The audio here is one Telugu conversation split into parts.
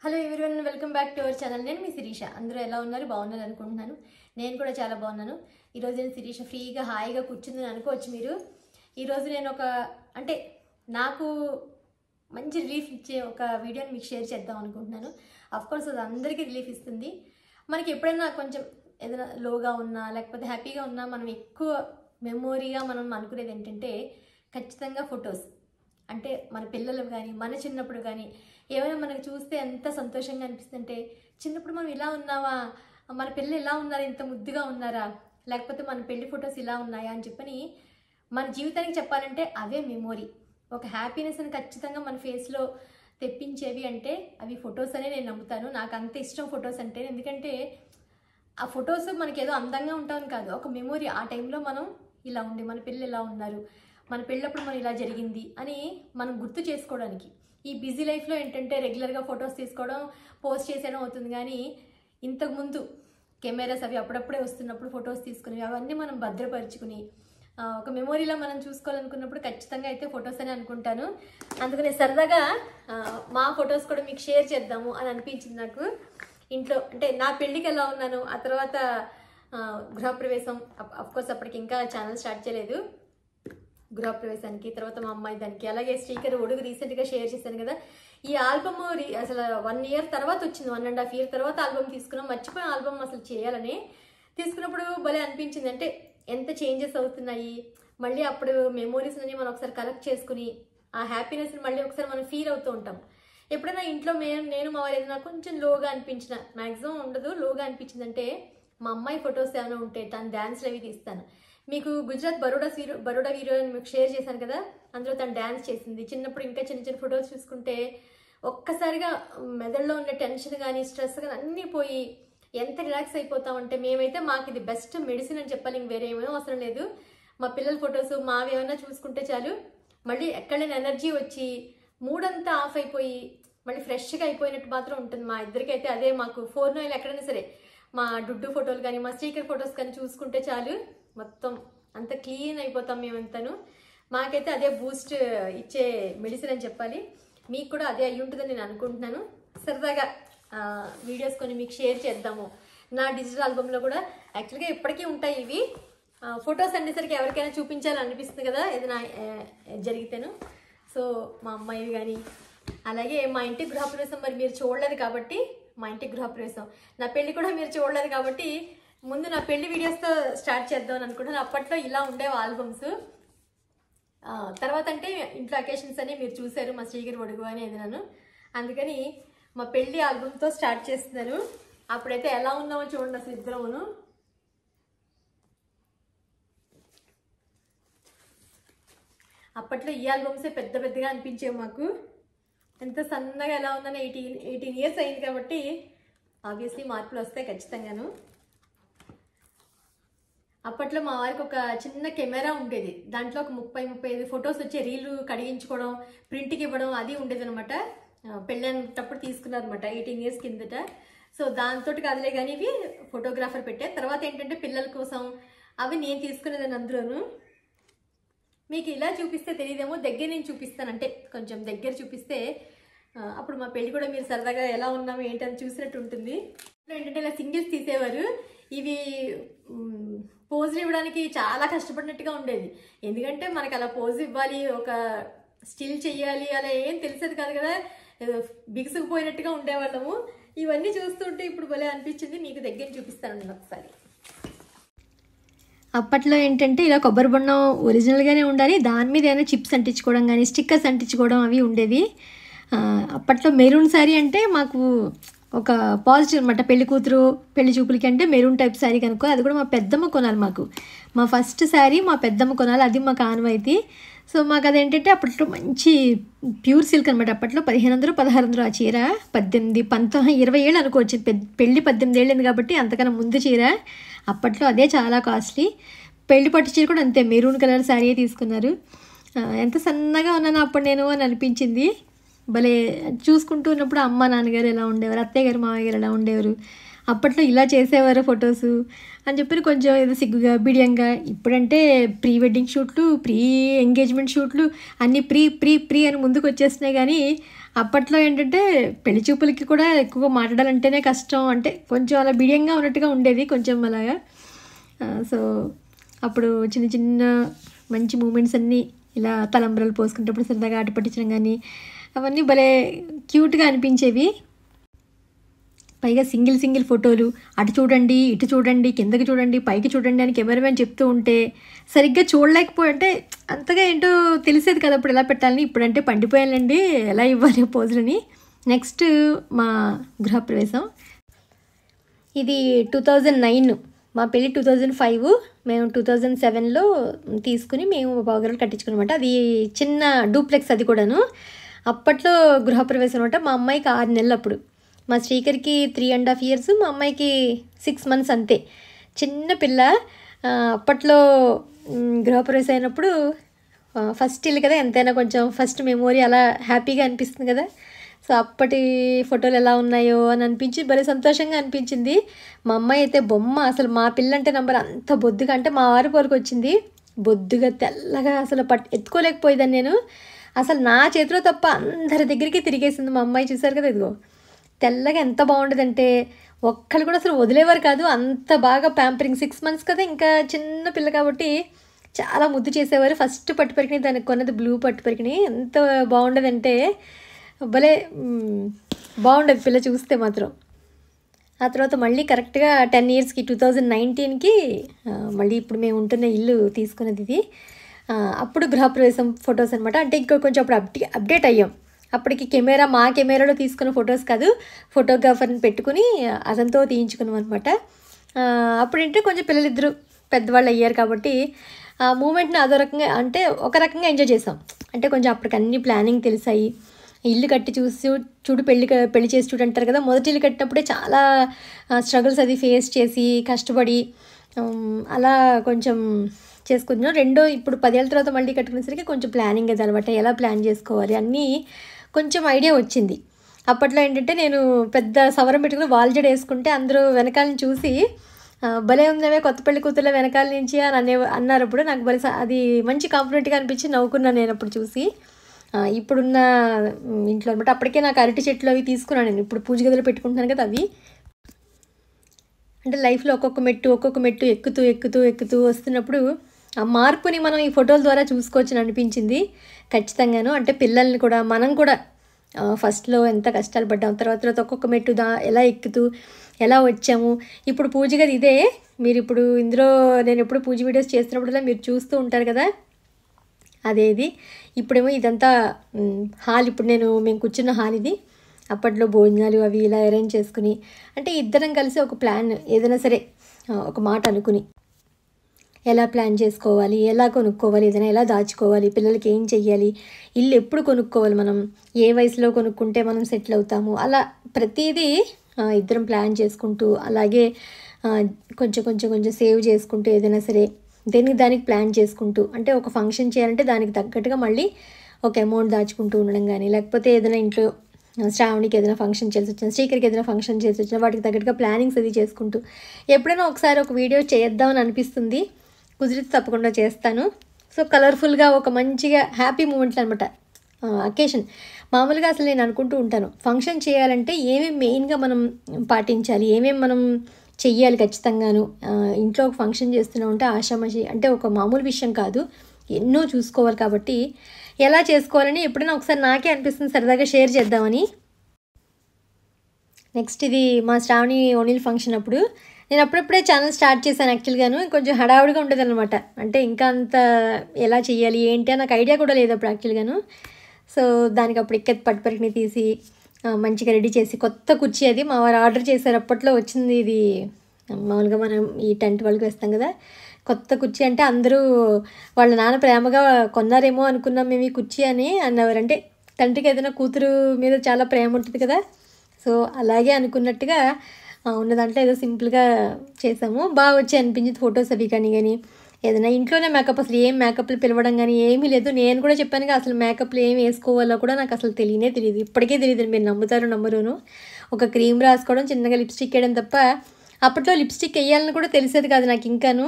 Hello everyone, welcome back to our channel. నేను మీ శిరీష. అందరూ ఎలా ఉన్నారు? బాగున్నారు అనుకుంటున్నాను. నేను కూడా చాలా బాగున్నాను. ఈరోజు నేను శిరీష ఫ్రీగా హాయిగా కూర్చుందని అనుకోవచ్చు మీరు. ఈరోజు నేను నాకు మంచి రిలీఫ్ ఇచ్చే ఒక వీడియోని మీకు షేర్ చేద్దాం అనుకుంటున్నాను. అఫ్కోర్స్ అది అందరికీ రిలీఫ్ ఇస్తుంది. మనకి ఎప్పుడైనా కొంచెం ఏదైనా లోగా ఉన్నా లేకపోతే హ్యాపీగా ఉన్నా మనం ఎక్కువ మెమొరీగా మనం అనుకునేది ఏంటంటే ఖచ్చితంగా ఫొటోస్. అంటే మన పిల్లలు కానీ మన చిన్నప్పుడు కానీ ఏమైనా మనకు చూస్తే ఎంత సంతోషంగా అనిపిస్తుందంటే, చిన్నప్పుడు మనం ఇలా ఉన్నావా, మన పిల్లలు ఇలా ఉన్నారా, ఇంత ముద్దుగా ఉన్నారా, లేకపోతే మన పెళ్లి ఫొటోస్ ఇలా ఉన్నాయా అని చెప్పని మన జీవితానికి చెప్పాలంటే అవే మెమొరీ. ఒక హ్యాపీనెస్ని ఖచ్చితంగా మన ఫేస్లో తెప్పించేవి అంటే అవి ఫొటోస్ అనే నేను నమ్ముతాను. నాకు అంత ఇష్టం ఫొటోస్ అంటే. ఎందుకంటే ఆ ఫొటోస్ మనకి ఏదో అందంగా ఉంటామని కాదు, ఒక మెమొరీ. ఆ టైంలో మనం ఇలా ఉండి మన పిల్లలు ఇలా ఉన్నారు, మన పెళ్ళప్పుడు మనం ఇలా జరిగింది అని మనం గుర్తు చేసుకోవడానికి. ఈ బిజీ లైఫ్లో ఏంటంటే రెగ్యులర్గా ఫొటోస్ తీసుకోవడం, పోస్ట్ చేసేయడం అవుతుంది. కానీ ఇంతకుముందు కెమెరాస్ అవి అప్పుడప్పుడే వస్తున్నప్పుడు ఫొటోస్ తీసుకుని అవన్నీ మనం భద్రపరుచుకుని ఒక మెమొరీలో మనం చూసుకోవాలనుకున్నప్పుడు ఖచ్చితంగా అయితే ఫొటోస్ అని అనుకుంటాను. అందుకని సరదాగా మా ఫొటోస్ కూడా మీకు షేర్ చేద్దాము అని అనిపించింది నాకు. ఇంట్లో అంటే నా పెళ్ళికి ఎలా ఉన్నాను, ఆ తర్వాత గృహప్రవేశం, అఫ్కోర్స్ అప్పటికి ఇంకా ఛానల్ స్టార్ట్ చేయలేదు. గృహప్రవేశానికి తర్వాత మా అమ్మాయి దానికి, అలాగే స్టిక్కర్ ఒడుగు రీసెంట్గా షేర్ చేశాను కదా. ఈ ఆల్బమ్ అసలు 1 year తర్వాత వచ్చింది, 1.5 year తర్వాత ఆల్బమ్ తీసుకున్నాం. మర్చిపోయిన ఆల్బమ్ అసలు చేయాలని తీసుకున్నప్పుడు భలే అనిపించింది. అంటే ఎంత చేంజెస్ అవుతున్నాయి, మళ్ళీ అప్పుడు మెమోరీస్ అన్ని మనం ఒకసారి కలెక్ట్ చేసుకుని ఆ హ్యాపీనెస్ని మళ్ళీ ఒకసారి మనం ఫీల్ అవుతూ ఉంటాం. ఎప్పుడైనా ఇంట్లో నేను మా వాళ్ళు ఏదైనా కొంచెం లోగా అనిపించిన, మ్యాక్సిమం ఉండదు, లోగా అనిపించిందంటే మా అమ్మాయి ఫొటోస్ ఏమైనా ఉంటే తను డ్యాన్స్లు అవి తీస్తాను. మీకు గుజరాత్ బరోడా వీడియో మీకు షేర్ చేశాను కదా, అందులో తను డ్యాన్స్ చేసింది. చిన్నప్పుడు ఇంకా చిన్న చిన్న ఫొటోస్ చూసుకుంటే ఒక్కసారిగా మెదడులో ఉండే టెన్షన్ కానీ స్ట్రెస్ కానీ అన్నీ పోయి ఎంత రిలాక్స్ అయిపోతామంటే, మేమైతే మాకు ఇది బెస్ట్ మెడిసిన్ అని చెప్పాలి. ఇంక వేరే ఏమేమో అవసరం లేదు. మా పిల్లల ఫొటోస్ మావి ఏమైనా చూసుకుంటే చాలు, మళ్ళీ ఎక్కడైనా ఎనర్జీ వచ్చి మూడంతా ఆఫ్ అయిపోయి మళ్ళీ ఫ్రెష్గా అయిపోయినట్టు మాత్రం ఉంటుంది. మా ఇద్దరికైతే అదే. మాకు 4 ఎక్కడైనా సరే మా డుడ్డు ఫోటోలు కానీ మా స్టిక్కర్ ఫొటోస్ కానీ చూసుకుంటే చాలు, మొత్తం అంత క్లీన్ అయిపోతాం మేమంతాను. మాకైతే అదే బూస్ట్ ఇచ్చే మెడిసిన్ అని చెప్పాలి. మీకు కూడా అదే అయ్యి ఉంటుందని నేను అనుకుంటున్నాను. సరదాగా వీడియోస్ కొన్ని మీకు షేర్ చేద్దాము. నా డిజిటల్ ఆల్బమ్లో కూడా యాక్చువల్గా ఇప్పటికీ ఉంటాయి ఇవి. ఫొటోస్ అనేసరికి ఎవరికైనా చూపించాలని అనిపిస్తుంది కదా ఏదైనా జరిగితేను. సో మా అమ్మాయి కానీ, అలాగే మా ఇంటి గృహప్రవేశం మరి మీరు చూడలేదు కాబట్టి, మా ఇంటి గృహప్రవేశం, నా పెళ్ళి కూడా మీరు చూడలేదు కాబట్టి ముందు నా పెళ్లి వీడియోస్తో స్టార్ట్ చేద్దాం అని అనుకుంటున్నాను. అప్పట్లో ఇలా ఉండేవి ఆల్బమ్స్. తర్వాత అంటే ఇంట్లో అకేషన్స్ అని మీరు చూశారు, మా స్టిక్కర్ ఒడుగు అని ఏదైనాను. అందుకని మా పెళ్లి ఆల్బమ్తో స్టార్ట్ చేస్తున్నాను. అప్పుడైతే ఎలా ఉన్నామో చూడండి అసలు ఇద్దరమును. అప్పట్లో ఈ ఆల్బమ్సే పెద్ద పెద్దగా అనిపించేవి మాకు. ఎంత సన్నగా ఎలా ఉందని 18 years అయింది కాబట్టి ఆబ్వియస్లీ మార్పులు వస్తాయి ఖచ్చితంగాను. అప్పట్లో మా వారికి ఒక చిన్న కెమెరా ఉండేది, దాంట్లో ఒక 30-35 ఫొటోస్ వచ్చే రీలు కడిగించుకోవడం, ప్రింట్కి ఇవ్వడం అది ఉండేది అనమాట. పెళ్ళైనప్పుడు తీసుకున్నారనమాట 18 years కిందట. సో దాంతో కాదులే కానీ ఇవి ఫోటోగ్రాఫర్ పెట్టే. తర్వాత ఏంటంటే పిల్లల కోసం అవి నేను తీసుకునేదాన్ని. అందులోను మీకు ఇలా చూపిస్తే తెలియదేమో, దగ్గర నేను చూపిస్తాను. అంటే కొంచెం దగ్గర చూపిస్తే అప్పుడు మా పెళ్ళి కూడా మీరు సరదాగా ఎలా ఉన్నామో ఏంటని చూసినట్టు ఉంటుంది. ఏంటంటే ఇలా సింగిల్స్ తీసేవారు. ఇవి పోజులు ఇవ్వడానికి చాలా కష్టపడినట్టుగా ఉండేది. ఎందుకంటే మనకు అలా పోజు ఇవ్వాలి, ఒక స్టిల్ చెయ్యాలి, అలా ఏం తెలిసేది కాదు కదా, బిగుసుకుపోయినట్టుగా ఉండేవాళ్ళము. ఇవన్నీ చూస్తుంటే ఇప్పుడు భలే అనిపించింది. మీకు దగ్గర చూపిస్తాను ఒకసారి. అప్పట్లో ఏంటంటే ఇలా కొబ్బరి బొండం ఒరిజినల్గానే ఉండాలి, దాని మీద ఏమైనా చిప్స్ అంటించుకోవడం కానీ స్టిక్కర్స్ అంటించుకోవడం అవి ఉండేవి. అప్పట్లో మెరూన్ శారీ అంటే మాకు ఒక పాజిటివ్ అనమాట. పెళ్లి కూతురు పెళ్లి చూపులకి అంటే మెరూన్ టైప్ శారీ కనుక్కో, అది కూడా మా పెద్దమ్మ కొనాలి. మాకు మా ఫస్ట్ శారీ మా పెద్దమ్మ కొనాలి, అది మాకు ఆనవాయితీ. సో మాకు అదేంటంటే అప్పట్లో మంచి ప్యూర్ సిల్క్ అనమాట. అప్పట్లో 1500-1600 ఆ చీర. 18-20 ఏళ్ళు అనుకోవచ్చు. పెళ్ళి 18 ఏళ్ళింది కాబట్టి అంతకన్నా ముందు చీర. అప్పట్లో అదే చాలా కాస్ట్లీ. పెళ్లి పట్టు చీర కూడా అంతే, మెరూన్ కలర్ శారీయే తీసుకున్నారు. ఎంత సన్నగా ఉన్నాను అప్పుడు నేను అని అనిపించింది. భలే చూసుకుంటూ ఉన్నప్పుడు అమ్మ నాన్నగారు ఎలా ఉండేవారు, అత్తయ్య గారు మామయ్య గారు ఎలా ఉండేవారు, అప్పట్లో ఇలా చేసేవారు ఫొటోసు అని చెప్పి కొంచెం ఏదో సిగ్గుగా బిడియంగా. ఇప్పుడంటే ప్రీ వెడ్డింగ్ షూట్లు, ప్రీ ఎంగేజ్మెంట్ షూట్లు అన్నీ ప్రీ అని ముందుకు వచ్చేస్తున్నాయి. కానీ అప్పట్లో ఏంటంటే పెళ్లి చూపులకి కూడా ఎక్కువ మాట్లాడాలంటేనే కష్టం, అంటే కొంచెం అలా బిడియంగా ఉన్నట్టుగా ఉండేది కొంచెం అలాగా. సో అప్పుడు చిన్న చిన్న మంచి మూమెంట్స్ అన్నీ ఇలా తలంబ్రాలు పోసుకునేటప్పుడు సరదాగా ఆట పట్టించడం కానీ అవన్నీ భలే క్యూట్గా అనిపించేవి. పైగా సింగిల్ ఫోటోలు, అటు చూడండి ఇటు చూడండి కిందకి చూడండి పైకి చూడండి అని కెమెరామెన్ చెప్తూ ఉంటే సరిగ్గా చూడలేకపోయి, అంటే అంతగా ఏంటో తెలిసేది కదా అప్పుడు ఎలా పెట్టాలని. ఇప్పుడంటే పండిపోయాలండి ఎలా ఇవ్వాలి పోజులని. నెక్స్ట్ మా గృహప్రవేశం, ఇది 2009, మా పెళ్ళి 2005, మేము 2007లో తీసుకుని మేము బావగారు కట్టించుకున్నమాట. అది చిన్న డూప్లెక్స్, అది కూడాను. అప్పట్లో గృహప్రవేశం అనమాట. మా అమ్మాయికి 6 నెలలు అప్పుడు, మా శ్రీకర్కి 3.5 years, మా అమ్మాయికి 6 months అంతే, చిన్న పిల్ల. అప్పట్లో గృహప్రవేశం అయినప్పుడు ఫస్ట్ ఇల్లు కదా, ఎంతైనా కొంచెం ఫస్ట్ మెమోరీ అలా హ్యాపీగా అనిపిస్తుంది కదా. సో అప్పటి ఫోటోలు ఎలా ఉన్నాయో అని అనిపించి భలే సంతోషంగా అనిపించింది. మా అమ్మాయి అయితే బొమ్మ, అసలు మా పిల్ల అంటే నంబర్, అంత బొద్దుగా, అంటే మా వారి పోలికి వచ్చింది, బొద్దుగా తెల్లగా, అసలు ఎత్తుకోలేకపోయేదాన్ని నేను. అసలు నా చేతిలో తప్ప అందరి దగ్గరికి తిరిగేసింది మా అమ్మాయి. చూసారు కదా, ఇదిగో తెల్లగా ఎంత బాగుండేదంటే ఒక్కళ్ళు కూడా అసలు వదిలేవారు కాదు, అంత బాగా ప్యాంపరింగ్. 6 months కదా, ఇంకా చిన్న పిల్ల కాబట్టి చాలా ముద్దు చేసేవారు. ఫస్ట్ పట్టు పరికిణి దానికి కొన్నది బ్లూ పట్టు పరికిణి, ఎంత బాగుండేదంటే భలే బాగుండేది పిల్ల చూస్తే మాత్రం. ఆ తర్వాత మళ్ళీ కరెక్ట్గా 10 yearsకి 2019కి మళ్ళీ ఇప్పుడు మేము ఉంటున్న ఇల్లు తీసుకున్నది ఇది. అప్పుడు గృహప్రవేశం ఫొటోస్ అనమాట. అంటే ఇంకా కొంచెం అప్పుడు అప్డేట్ అయ్యాం. అప్పటికి కెమెరా, మా కెమెరాలో తీసుకున్న ఫొటోస్ కాదు, ఫోటోగ్రాఫర్ని పెట్టుకుని అతనితో తీయించుకున్నాం అనమాట. అప్పుడంటే కొంచెం పిల్లలిద్దరూ పెద్దవాళ్ళు అయ్యారు కాబట్టి ఆ మూమెంట్ని అదో రకంగా, అంటే ఒక రకంగా ఎంజాయ్ చేసాం. అంటే కొంచెం అప్పటికి అన్ని ప్లానింగ్ తెలిసాయి. ఇల్లు కట్టి చూడు పెళ్లి చేసి చూడు అంటారు కదా. మొదటి ఇల్లు కట్టినప్పుడే చాలా స్ట్రగుల్స్ అది ఫేస్ చేసి కష్టపడి అలా కొంచెం చేసుకుంటున్నాం. ఇప్పుడు 10 ఏళ్ళ తర్వాత మళ్ళీ కట్టుకునేసరికి కొంచెం ప్లానింగ్ అది అలవాటు, ఎలా ప్లాన్ చేసుకోవాలి అన్నీ కొంచెం ఐడియా వచ్చింది. అప్పట్లో ఏంటంటే నేను పెద్ద సవరం పెట్టుకుని వాల్జడ వేసుకుంటే అందరూ వెనకాలని చూసి భలే ఉందవే కొత్త పెళ్లి కూతుర్ల వెనకాల నుంచి అని అన్నారు. అప్పుడు నాకు భలే అది మంచి కాంప్లిమెంట్గా అనిపించి నవ్వుకున్నాను నేను అప్పుడు చూసి. ఇప్పుడున్న ఇంట్లో అనమాట. అప్పటికే నాకు అరటి చెట్లు అవి తీసుకున్నాను నేను, ఇప్పుడు పూజ గదిలో పెట్టుకుంటున్నాను కదా అవి. అంటే లైఫ్లో ఒక్కొక్క మెట్టు ఎక్కుతూ వస్తున్నప్పుడు ఆ మార్పుని మనం ఈ ఫోటోల ద్వారా చూసుకోవచ్చని అనిపించింది ఖచ్చితంగాను. అంటే పిల్లల్ని కూడా మనం కూడా ఫస్ట్లో ఎంత కష్టాలు పడ్డాం, తర్వాత ఒక్కొక్క మెట్టు ఎలా ఎక్కుతూ ఎలా వచ్చాము. ఇప్పుడు పూజ గది ఇదే, మీరు ఇప్పుడు ఇందులో నేను ఎప్పుడు పూజ వీడియోస్ చేస్తున్నప్పుడల్లా మీరు చూస్తూ ఉంటారు కదా, అదేది. ఇప్పుడేమో ఇదంతా హాల్, ఇప్పుడు మేము కూర్చున్న హాల్ ఇది. అప్పట్లో భోజనాలు అవి ఇలా అరేంజ్ చేసుకుని, అంటే ఇద్దరం కలిసి ఒక ప్లాన్, ఏదైనా సరే ఒక మాట అనుకుని ఎలా ప్లాన్ చేసుకోవాలి, ఎలా కొనుక్కోవాలి, ఏదైనా ఎలా దాచుకోవాలి, పిల్లలకి ఏం చెయ్యాలి, ఇల్లు ఎప్పుడు కొనుక్కోవాలి, మనం ఏ వయసులో కొనుక్కుంటే మనం సెటిల్ అవుతాము, అలా ప్రతిదీ ఇద్దరం ప్లాన్ చేసుకుంటూ, అలాగే కొంచెం సేవ్ చేసుకుంటూ, ఏదైనా సరే దానికి ప్లాన్ చేసుకుంటూ, అంటే ఒక ఫంక్షన్ చేయాలంటే దానికి తగ్గట్టుగా మళ్ళీ ఒక అమౌంట్ దాచుకుంటూ ఉండడం కానీ, లేకపోతే ఏదైనా ఇంట్లో శ్రావణికి ఏదైనా ఫంక్షన్ చేసి వచ్చిన, శ్రీకర్కి ఏదైనా ఫంక్షన్ చేసి వచ్చిన, వాటికి తగ్గట్టుగా ప్లానింగ్స్ అది చేసుకుంటూ ఎప్పుడైనా ఒకసారి ఒక వీడియో చేద్దామని అనిపిస్తుంది. కుదిరితే తప్పకుండా చేస్తాను. సో కలర్ఫుల్గా ఒక మంచిగా హ్యాపీ మూమెంట్లు అనమాట అకేషన్. మామూలుగా అసలు నేను అనుకుంటూ ఉంటాను, ఫంక్షన్ చేయాలంటే ఏమేమి మెయిన్గా మనం పాటించాలి, ఏమేమి మనం చెయ్యాలి ఖచ్చితంగాను. ఇంట్లో ఒక ఫంక్షన్ చేస్తూనే ఉంటే ఆషామాషి, అంటే ఒక మామూలు విషయం కాదు, ఎన్నో చూసుకోవాలి. కాబట్టి ఎలా చేసుకోవాలని ఎప్పుడైనా ఒకసారి నాకే అనిపిస్తుంది, సరదాగా షేర్ చేద్దామని. నెక్స్ట్ ఇది మా శ్రావణి ఓనిల్ ఫంక్షన్ అప్పుడు నేను అప్పుడప్పుడే ఛానల్ స్టార్ట్ చేశాను. యాక్చువల్గాను కొంచెం హడావుడిగా ఉండేదన్నమాట. అంటే ఇంకా అంత ఎలా చెయ్యాలి ఏంటి అని నాకు ఐడియా కూడా లేదు అప్పుడు యాక్చువల్గాను. సో దానికి అప్పుడు పట్టుపరికిని తీసి మంచిగా రెడీ చేసి, కొత్త కుర్చీ అది మా వారు ఆర్డర్ చేశారు. అప్పట్లో వచ్చింది ఇది, మామూలుగా మనం ఈ టెంట్ వాళ్ళకి వేస్తాం కదా, కొత్త కుర్చీ. అంటే అందరూ వాళ్ళ నాన్న ప్రేమగా కొన్నారేమో అనుకున్నాం మేము ఈ కుర్చీ అని అన్నవారు. అంటే తండ్రికి ఏదైనా కూతురు మీద చాలా ప్రేమ ఉంటుంది కదా, సో అలాగే అనుకున్నట్టుగా ఉన్న దాంట్లో ఏదో సింపుల్గా చేసాము. బాగా వచ్చి అనిపించింది ఫొటోస్ అవి కానీ ఏదైనా ఇంట్లోనే మేకప్, అసలు ఏం మేకప్లు పిలవడం కానీ ఏమీ లేదు. నేను కూడా చెప్పాను కదా, అసలు మేకప్లు ఏం వేసుకోవాలో కూడా నాకు అసలు తెలియదు, ఇప్పటికే తెలియదు. మీరు నమ్మరును. ఒక క్రీమ్ రాసుకోవడం, చిన్నగా లిప్స్టిక్ వేయడం తప్ప అప్పట్లో లిప్స్టిక్ వేయాలని కూడా తెలిసేది కాదు నాకు ఇంకాను.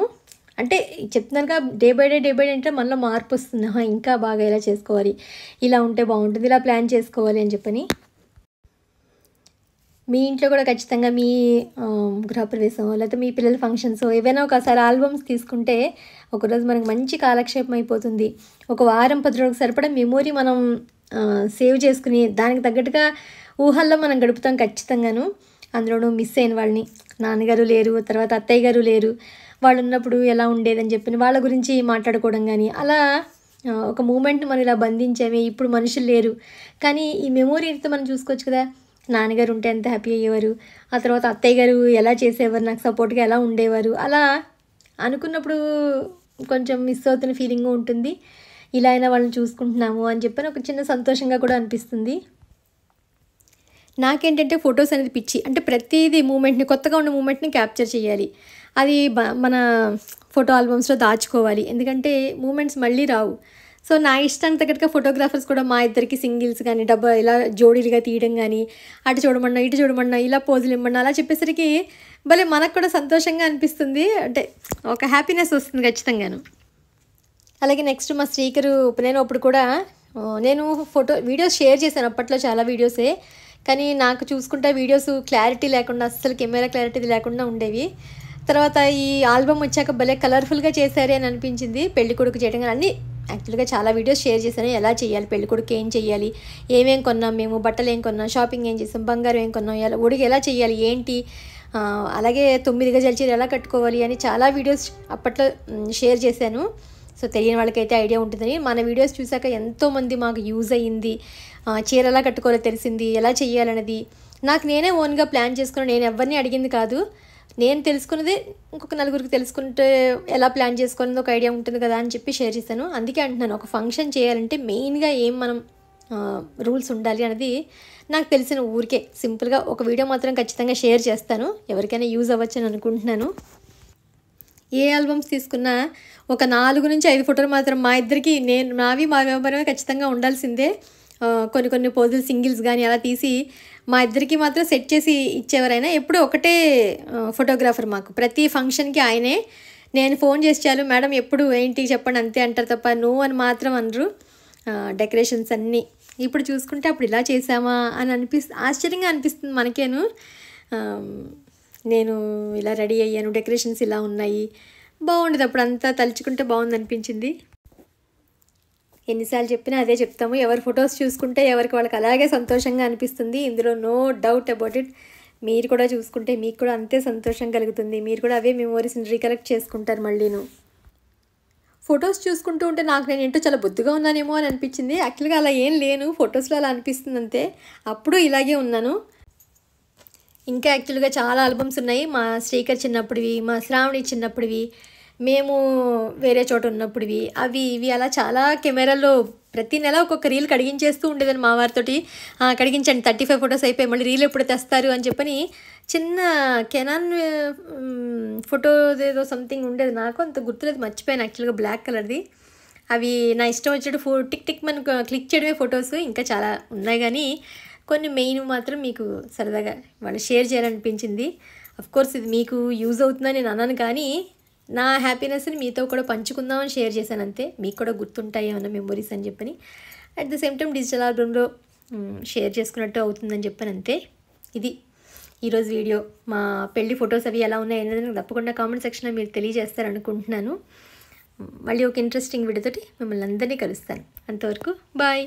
అంటే చెప్తున్నానుగా డే బై డే అంటే మనలో మార్పు వస్తుంది. ఇంకా బాగా ఇలా చేసుకోవాలి, ఇలా ఉంటే బాగుంటుంది, ఇలా ప్లాన్ చేసుకోవాలి అని చెప్పని. మీ ఇంట్లో కూడా ఖచ్చితంగా మీ గృహప్రవేశం లేకపోతే మీ పిల్లల ఫంక్షన్స్ ఏవైనా ఒకసారి ఆల్బమ్స్ తీసుకుంటే ఒకరోజు మనకు మంచి కాలక్షేపం అయిపోతుంది. ఒక వారం 10 రోజులకు సరిపడా మెమొరీ మనం సేవ్ చేసుకుని దానికి తగ్గట్టుగా ఊహల్లో మనం గడుపుతాం ఖచ్చితంగాను. అందులోనూ మిస్ అయిన వాళ్ళని, నాన్నగారు లేరు, తర్వాత అత్తయ్య గారు లేరు, వాళ్ళు ఉన్నప్పుడు ఎలా ఉండేదని చెప్పి వాళ్ళ గురించి మాట్లాడుకోవడం కానీ, అలా ఒక మూమెంట్ని మనం ఇలా బంధించేవి. ఇప్పుడు మనుషులు లేరు కానీ ఈ మెమొరీతో మనం చూసుకోవచ్చు కదా. నాన్నగారు ఉంటే ఎంత హ్యాపీ అయ్యేవారు, ఆ తర్వాత అత్తయ్య గారు ఎలా చేసేవారు, నాకు సపోర్ట్గా ఎలా ఉండేవారు, అలా అనుకున్నప్పుడు కొంచెం మిస్ అవుతున్న ఫీలింగ్ ఉంటుంది. ఇలా అయినా వాళ్ళని చూసుకుంటున్నాము అని చెప్పని ఒక చిన్న సంతోషంగా కూడా అనిపిస్తుంది. నాకేంటంటే ఫొటోస్ అనేది పిచ్చి. అంటే ప్రతిదీ మూమెంట్ని, కొత్తగా ఉన్న మూమెంట్ని క్యాప్చర్ చేయాలి, అది మన ఫోటో ఆల్బమ్స్లో దాచుకోవాలి. ఎందుకంటే మూమెంట్స్ మళ్ళీ రావు. సో నా ఇష్టానికి తగ్గట్టుగా ఫోటోగ్రాఫర్స్ కూడా మా ఇద్దరికి సింగిల్స్ కానీ ఇలా జోడీలుగా తీయడం కానీ, అటు చూడమన్నా ఇటు చూడమన్నా ఇలా పోజులు ఇమ్మన్నా అలా చెప్పేసరికి భలే మనకు కూడా సంతోషంగా అనిపిస్తుంది. అంటే ఒక హ్యాపీనెస్ వస్తుంది ఖచ్చితంగాను. అలాగే నెక్స్ట్ మా శ్రీకరు ఉపనయనం అప్పుడు కూడా నేను వీడియోస్ షేర్ చేశాను. అప్పట్లో చాలా వీడియోసే, కానీ నాకు చూసుకుంటే వీడియోస్ క్లారిటీ లేకుండా, అస్సలు కెమెరా క్లారిటీ లేకుండా ఉండేవి. తర్వాత ఈ ఆల్బమ్ వచ్చాక భలే కలర్ఫుల్గా చేశారే అని అనిపించింది. పెళ్లి కొడుకు చేయడం కానీ అన్నీ యాక్చువల్గా చాలా వీడియోస్ షేర్ చేశాను. ఎలా చేయాలి, పెళ్లి కొడుకు ఏం చేయాలి, ఏమేం కొన్నాం మేము, బట్టలు ఏం కొన్నాం, షాపింగ్ ఏం చేసాం, బంగారం ఏం కొన్నాం, ఒడిగి ఎలా చేయాలి ఏంటి, అలాగే 9 గజాల చీర ఎలా కట్టుకోవాలి అని చాలా వీడియోస్ అప్పట్లో షేర్ చేశాను. సో తెలియని వాళ్ళకైతే ఐడియా ఉంటుందని. మన వీడియోస్ చూసాక ఎంతోమంది మాకు యూజ్ అయ్యింది, చీర ఎలా కట్టుకోవాలో తెలిసింది, ఎలా చేయాలనేది నాకు నేనే ఓన్గా ప్లాన్ చేసుకున్నాను. నేను ఎవరిని అడిగింది కాదు, నేను తెలుసుకున్నది ఇంకొక నలుగురికి తెలుసుకుంటే ఎలా ప్లాన్ చేసుకోవాలని ఒక ఐడియా ఉంటుంది కదా అని చెప్పి షేర్ చేశాను. అందుకే అంటున్నాను, ఒక ఫంక్షన్ చేయాలంటే మెయిన్గా ఏం మనం రూల్స్ ఉండాలి అనేది నాకు తెలిసిన ఊరికే సింపుల్గా ఒక వీడియో మాత్రం ఖచ్చితంగా షేర్ చేస్తాను, ఎవరికైనా యూజ్ అవ్వచ్చు అని అనుకుంటున్నాను. ఏ ఆల్బమ్స్ తీసుకున్నా ఒక 4 నుంచి 5 ఫోటోలు మాత్రం మా ఇద్దరికి నావి మా వ్యాపారమే ఖచ్చితంగా ఉండాల్సిందే. కొన్ని పోజులు సింగిల్స్ కానీ అలా తీసి మా ఇద్దరికి మాత్రం సెట్ చేసి ఇచ్చేవారైనా. ఎప్పుడు ఒకటే ఫోటోగ్రాఫర్ మాకు, ప్రతి ఫంక్షన్కి ఆయనే. నేను ఫోన్ చేసి చాలు, మేడం ఎప్పుడు ఏంటి చెప్పండి అంతే అంటారు తప్ప నో అని మాత్రం అనరు. డెకరేషన్స్ అన్నీ ఇప్పుడు చూసుకుంటే అప్పుడు ఇలా చేసామా అని ఆశ్చర్యంగా అనిపిస్తుంది మనకేను. నేను ఇలా రెడీ అయ్యాను, డెకరేషన్స్ ఇలా ఉన్నాయి, బాగుండేది. అప్పుడు అంతా తలుచుకుంటే బాగుంది అనిపించింది. ఎన్నిసార్లు చెప్పినా అదే చెప్తాము, ఎవరి ఫొటోస్ చూసుకుంటే ఎవరికి వాళ్ళకి అలాగే సంతోషంగా అనిపిస్తుంది. ఇందులో నో డౌట్ అబౌట్ ఇట్. మీరు కూడా చూసుకుంటే మీకు కూడా అంతే సంతోషం కలుగుతుంది, మీరు కూడా అవే మెమోరీస్ని రీకలెక్ట్ చేసుకుంటారు మళ్ళీను. ఫొటోస్ చూసుకుంటూ ఉంటే నాకు నేను ఏంటో చాలా బొద్దుగా ఉన్నానేమో అని అనిపించింది. యాక్చువల్గా అలా ఏం లేను, ఫొటోస్లో అలా అనిపిస్తుంది అంతే. అప్పుడు ఇలాగే ఉన్నాను. ఇంకా యాక్చువల్గా చాలా ఆల్బమ్స్ ఉన్నాయి, మా శ్రీకర్ చిన్నప్పుడువి, మా శ్రావణి చిన్నప్పుడువి, మేము వేరే చోట ఉన్నప్పుడువి, అవి ఇవి అలా చాలా కెమెరాలో ప్రతి నెల ఒక్కొక్క రీల్ కడిగించేస్తూ ఉండేదని మా వారితోటి. కడిగించండి 35 ఫొటోస్ అయిపోయి మళ్ళీ రీల్ ఎప్పుడు తెస్తారు అని చెప్పని చిన్న కెనాన్ ఫోటో ఏదో సంథింగ్ ఉండేది, నాకు అంత గుర్తులేదు, మర్చిపోయాను యాక్చువల్గా, బ్లాక్ కలర్ది. అవి నా ఇష్టం వచ్చేటట్టు టిక్ టిక్ మనం క్లిక్ చేయడమే ఫొటోస్. ఇంకా చాలా ఉన్నాయి కానీ కొన్ని మెయిన్ మాత్రం మీకు సరదాగా వాళ్ళు షేర్ చేయాలనిపించింది. అఫ్కోర్స్ ఇది మీకు యూజ్ అవుతుందని నేను అన్నాను, కానీ నా హ్యాపీనెస్ని మీతో కూడా పంచుకుందామని షేర్ చేశాను అంతే. మీకు కూడా గుర్తుంటాయి ఏమన్నా మెమొరీస్ అని చెప్పని. At the same time digital ఆల్బమ్లో షేర్ చేసుకున్నట్టు అవుతుందని చెప్పాను అంతే. ఇది ఈరోజు వీడియో. మా పెళ్లి ఫొటోస్ అవి ఎలా ఉన్నాయి అనేది తప్పకుండా కామెంట్ సెక్షన్లో మీరు తెలియజేస్తారనుకుంటున్నాను. మళ్ళీ ఒక ఇంట్రెస్టింగ్ వీడియోతోటి మిమ్మల్ని అందరినీ కలుస్తాను. అంతవరకు బాయ్.